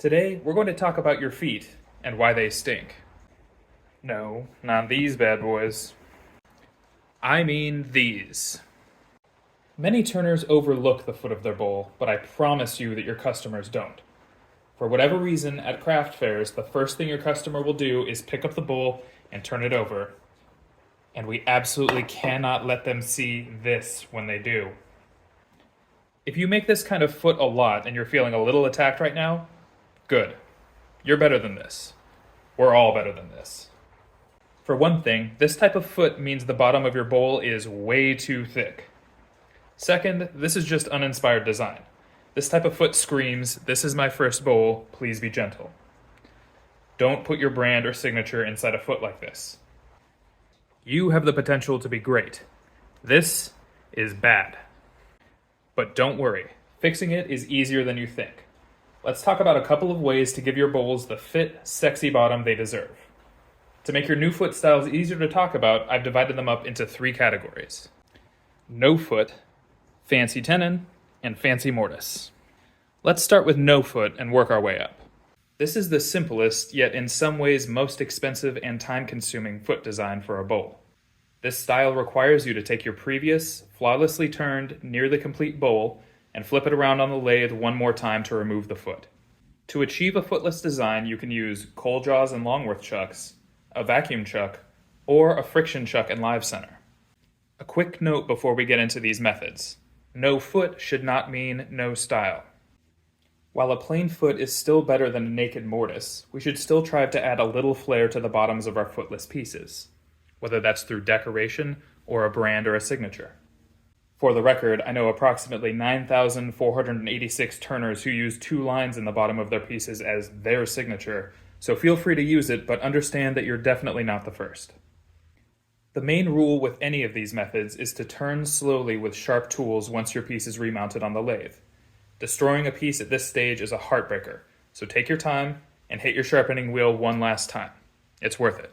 Today, we're going to talk about your feet and why they stink. No, not these bad boys. I mean these. Many turners overlook the foot of their bowl, but I promise you that your customers don't. For whatever reason, at craft fairs, the first thing your customer will do is pick up the bowl and turn it over. And we absolutely cannot let them see this when they do. If you make this kind of foot a lot and you're feeling a little attacked right now, good. You're better than this. We're all better than this. For one thing, this type of foot means the bottom of your bowl is way too thick. Second, this is just uninspired design. This type of foot screams, "This is my first bowl, please be gentle." Don't put your brand or signature inside a foot like this. You have the potential to be great. This is bad. But don't worry, fixing it is easier than you think. Let's talk about a couple of ways to give your bowls the fit, sexy bottom they deserve. To make your new foot styles easier to talk about, I've divided them up into 3 categories. No foot, fancy tenon, and fancy mortise. Let's start with no foot and work our way up. This is the simplest, yet in some ways most expensive and time-consuming foot design for a bowl. This style requires you to take your previous, flawlessly turned, nearly complete bowl and flip it around on the lathe one more time to remove the foot. To achieve a footless design, you can use coal jaws and Longworth chucks, a vacuum chuck, or a friction chuck and live center. A quick note before we get into these methods. No foot should not mean no style. While a plain foot is still better than a naked mortise, we should still try to add a little flair to the bottoms of our footless pieces, whether that's through decoration or a brand or a signature. For the record, I know approximately 9,486 turners who use 2 lines in the bottom of their pieces as their signature, so feel free to use it, but understand that you're definitely not the first. The main rule with any of these methods is to turn slowly with sharp tools once your piece is remounted on the lathe. Destroying a piece at this stage is a heartbreaker, so take your time and hit your sharpening wheel one last time. It's worth it.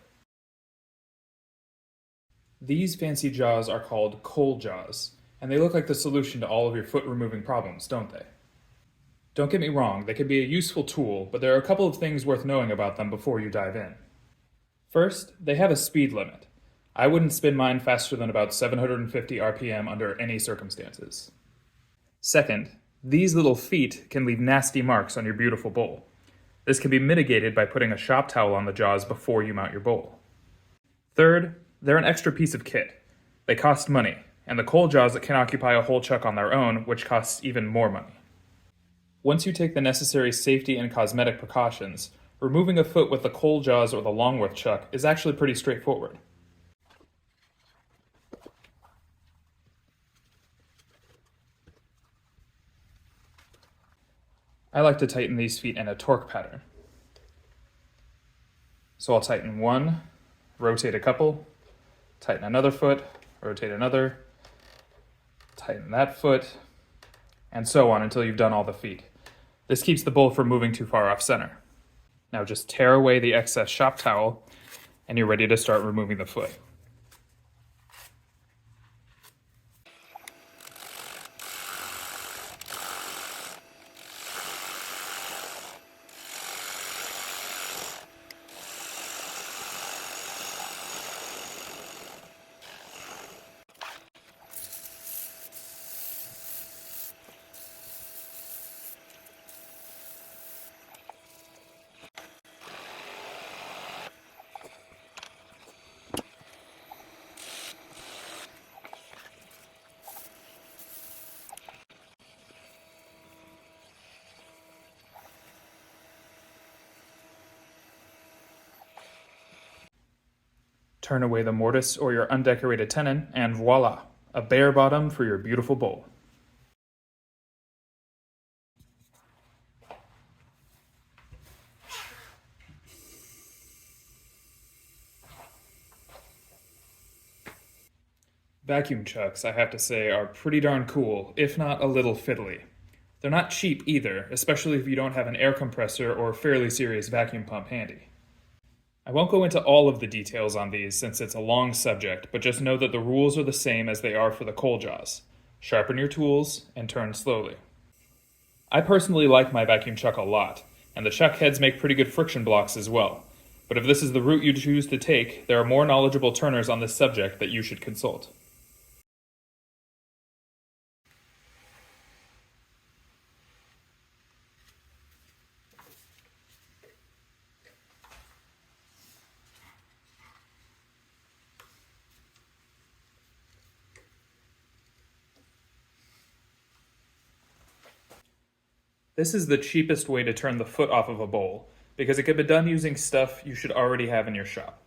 These fancy jaws are called coal jaws, and they look like the solution to all of your foot removing problems, don't they? Don't get me wrong, they can be a useful tool, but there are a couple of things worth knowing about them before you dive in. First, they have a speed limit. I wouldn't spin mine faster than about 750 RPM under any circumstances. Second, these little feet can leave nasty marks on your beautiful bowl. This can be mitigated by putting a shop towel on the jaws before you mount your bowl. Third, they're an extra piece of kit. They cost money, and the coal jaws can occupy a whole chuck on their own, which costs even more money. Once you take the necessary safety and cosmetic precautions, removing a foot with the coal jaws or the Longworth chuck is actually pretty straightforward. I like to tighten these feet in a torque pattern. So I'll tighten one, rotate a couple, tighten another foot, rotate another, tighten that foot, and so on until you've done all the feet. This keeps the bowl from moving too far off center. Now just tear away the excess shop towel, and you're ready to start removing the foot. Turn away the mortise or your undecorated tenon, and voila, a bare bottom for your beautiful bowl. Vacuum chucks, I have to say, are pretty darn cool, if not a little fiddly. They're not cheap either, especially if you don't have an air compressor or fairly serious vacuum pump handy. I won't go into all of the details on these since it's a long subject, but just know that the rules are the same as they are for the coal jaws. Sharpen your tools and turn slowly. I personally like my vacuum chuck a lot. and the chuck heads make pretty good friction blocks as well. But if this is the route you choose to take, there are more knowledgeable turners on this subject that you should consult. This is the cheapest way to turn the foot off of a bowl, because it can be done using stuff you should already have in your shop.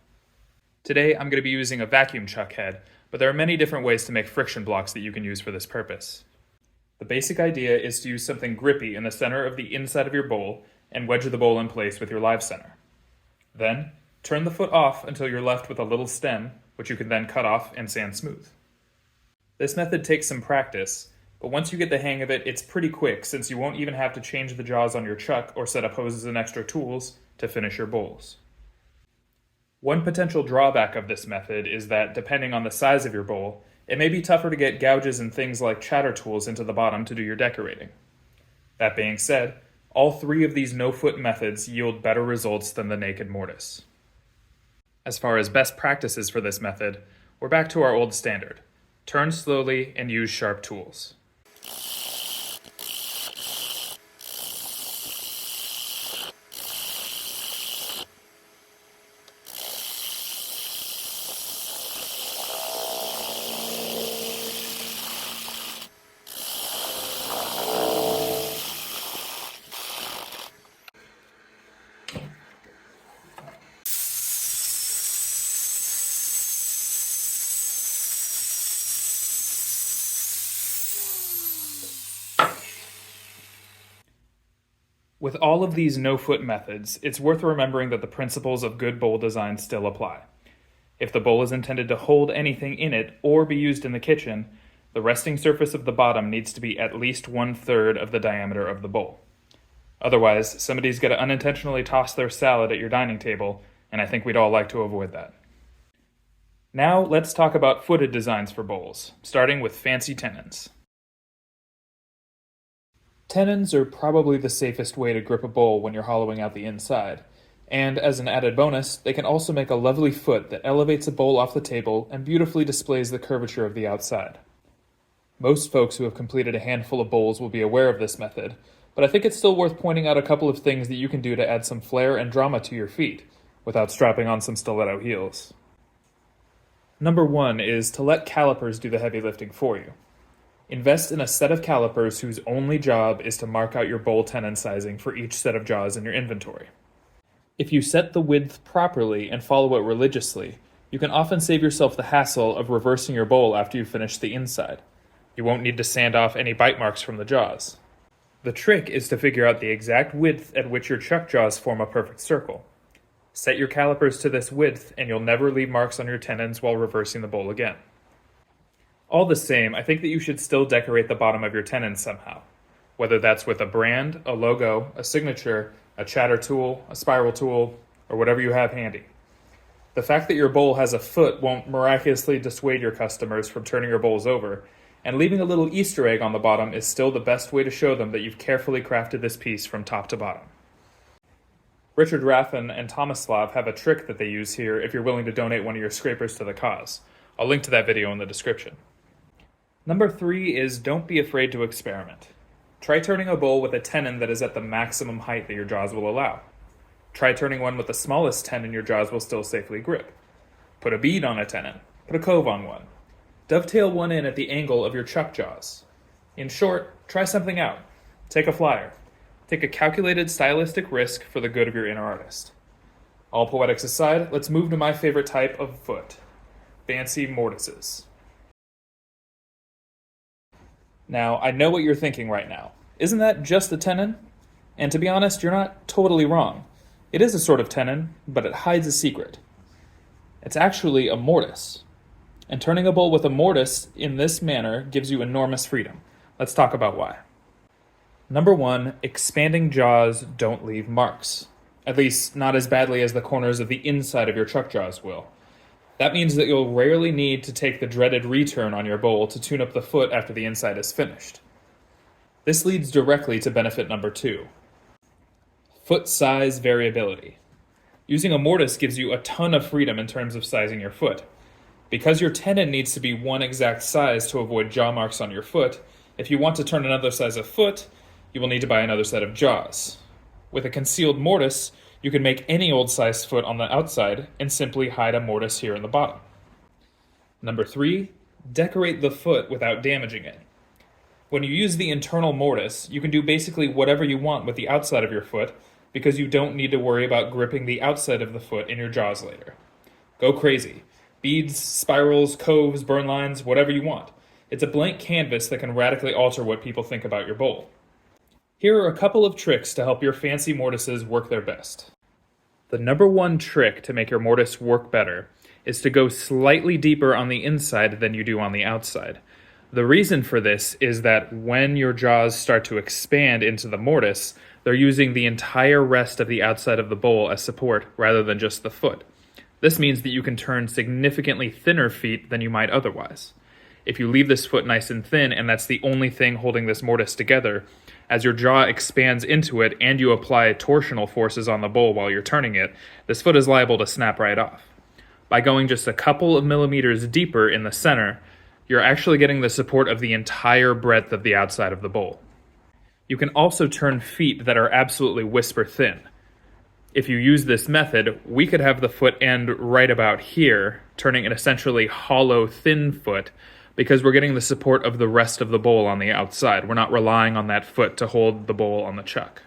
Today I'm going to be using a vacuum chuck head, but there are many different ways to make friction blocks that you can use for this purpose. The basic idea is to use something grippy in the center of the inside of your bowl and wedge the bowl in place with your live center. Then, turn the foot off until you're left with a little stem, which you can then cut off and sand smooth. This method takes some practice, but once you get the hang of it, it's pretty quick since you won't even have to change the jaws on your chuck or set up hoses and extra tools to finish your bowls. One potential drawback of this method is that, depending on the size of your bowl, it may be tougher to get gouges and things like chatter tools into the bottom to do your decorating. That being said, all three of these no-foot methods yield better results than the naked mortise. As far as best practices for this method, we're back to our old standard: turn slowly and use sharp tools. With all of these no-foot methods, it's worth remembering that the principles of good bowl design still apply. If the bowl is intended to hold anything in it or be used in the kitchen, the resting surface of the bottom needs to be at least 1/3 of the diameter of the bowl. Otherwise, somebody's going to unintentionally toss their salad at your dining table, and I think we'd all like to avoid that. Now let's talk about footed designs for bowls, starting with fancy tenons. Tenons are probably the safest way to grip a bowl when you're hollowing out the inside, and as an added bonus, they can also make a lovely foot that elevates a bowl off the table and beautifully displays the curvature of the outside. Most folks who have completed a handful of bowls will be aware of this method, but I think it's still worth pointing out a couple of things that you can do to add some flair and drama to your feet, without strapping on some stiletto heels. Number 1 is to let calipers do the heavy lifting for you. Invest in a set of calipers whose only job is to mark out your bowl tenon sizing for each set of jaws in your inventory. If you set the width properly and follow it religiously, you can often save yourself the hassle of reversing your bowl after you finish the inside. You won't need to sand off any bite marks from the jaws. The trick is to figure out the exact width at which your chuck jaws form a perfect circle. Set your calipers to this width and you'll never leave marks on your tenons while reversing the bowl again. All the same, I think that you should still decorate the bottom of your tenons somehow, whether that's with a brand, a logo, a signature, a chatter tool, a spiral tool, or whatever you have handy. The fact that your bowl has a foot won't miraculously dissuade your customers from turning your bowls over, and leaving a little Easter egg on the bottom is still the best way to show them that you've carefully crafted this piece from top to bottom. Richard Raffin and Tomislav have a trick that they use here if you're willing to donate one of your scrapers to the cause. I'll link to that video in the description. Number 3 is don't be afraid to experiment. Try turning a bowl with a tenon that is at the maximum height that your jaws will allow. Try turning one with the smallest tenon your jaws will still safely grip. Put a bead on a tenon. Put a cove on one. Dovetail one in at the angle of your chuck jaws. In short, try something out. Take a flyer. Take a calculated stylistic risk for the good of your inner artist. All poetics aside, let's move to my favorite type of foot: fancy mortises. Now, I know what you're thinking right now. Isn't that just a tenon? And to be honest, you're not totally wrong. It is a sort of tenon, but it hides a secret. It's actually a mortise. And turning a bowl with a mortise in this manner gives you enormous freedom. Let's talk about why. Number 1, expanding jaws don't leave marks. At least, not as badly as the corners of the inside of your chuck jaws will. That means that you'll rarely need to take the dreaded return on your bowl to tune up the foot after the inside is finished. This leads directly to benefit number 2. Foot size variability. Using a mortise gives you a ton of freedom in terms of sizing your foot. Because your tenon needs to be one exact size to avoid jaw marks on your foot, if you want to turn another size of foot, you will need to buy another set of jaws. With a concealed mortise, you can make any old size foot on the outside and simply hide a mortise here in the bottom. Number 3, decorate the foot without damaging it. When you use the internal mortise, you can do basically whatever you want with the outside of your foot because you don't need to worry about gripping the outside of the foot in your jaws later. Go crazy. Beads, spirals, coves, burn lines, whatever you want. It's a blank canvas that can radically alter what people think about your bowl. Here are a couple of tricks to help your fancy mortises work their best. The number one trick to make your mortise work better is to go slightly deeper on the inside than you do on the outside. The reason for this is that when your jaws start to expand into the mortise, they're using the entire rest of the outside of the bowl as support rather than just the foot. This means that you can turn significantly thinner feet than you might otherwise. If you leave this foot nice and thin and that's the only thing holding this mortise together, as your jaw expands into it and you apply torsional forces on the bowl while you're turning it, this foot is liable to snap right off. By going just a couple of millimeters deeper in the center, you're actually getting the support of the entire breadth of the outside of the bowl. You can also turn feet that are absolutely whisper thin. If you use this method, we could have the foot end right about here, turning an essentially hollow, thin foot, because we're getting the support of the rest of the bowl on the outside. We're not relying on that foot to hold the bowl on the chuck.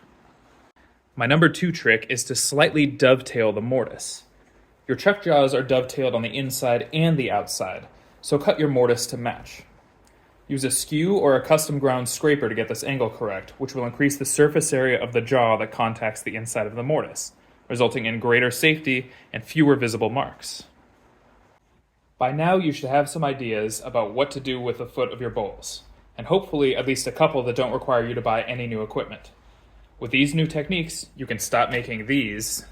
My number 2 trick is to slightly dovetail the mortise. Your chuck jaws are dovetailed on the inside and the outside, so cut your mortise to match. Use a skew or a custom ground scraper to get this angle correct, which will increase the surface area of the jaw that contacts the inside of the mortise, resulting in greater safety and fewer visible marks. By now you should have some ideas about what to do with the foot of your bowls, and hopefully at least a couple that don't require you to buy any new equipment. With these new techniques, you can stop making these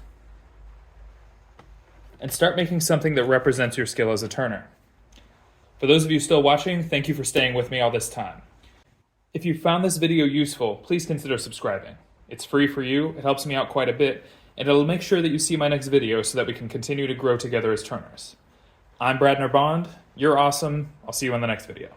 and start making something that represents your skill as a turner. For those of you still watching, thank you for staying with me all this time. If you found this video useful, please consider subscribing. It's free for you, it helps me out quite a bit, and it'll make sure that you see my next video so that we can continue to grow together as turners. I'm Bradner Bond, you're awesome, I'll see you in the next video.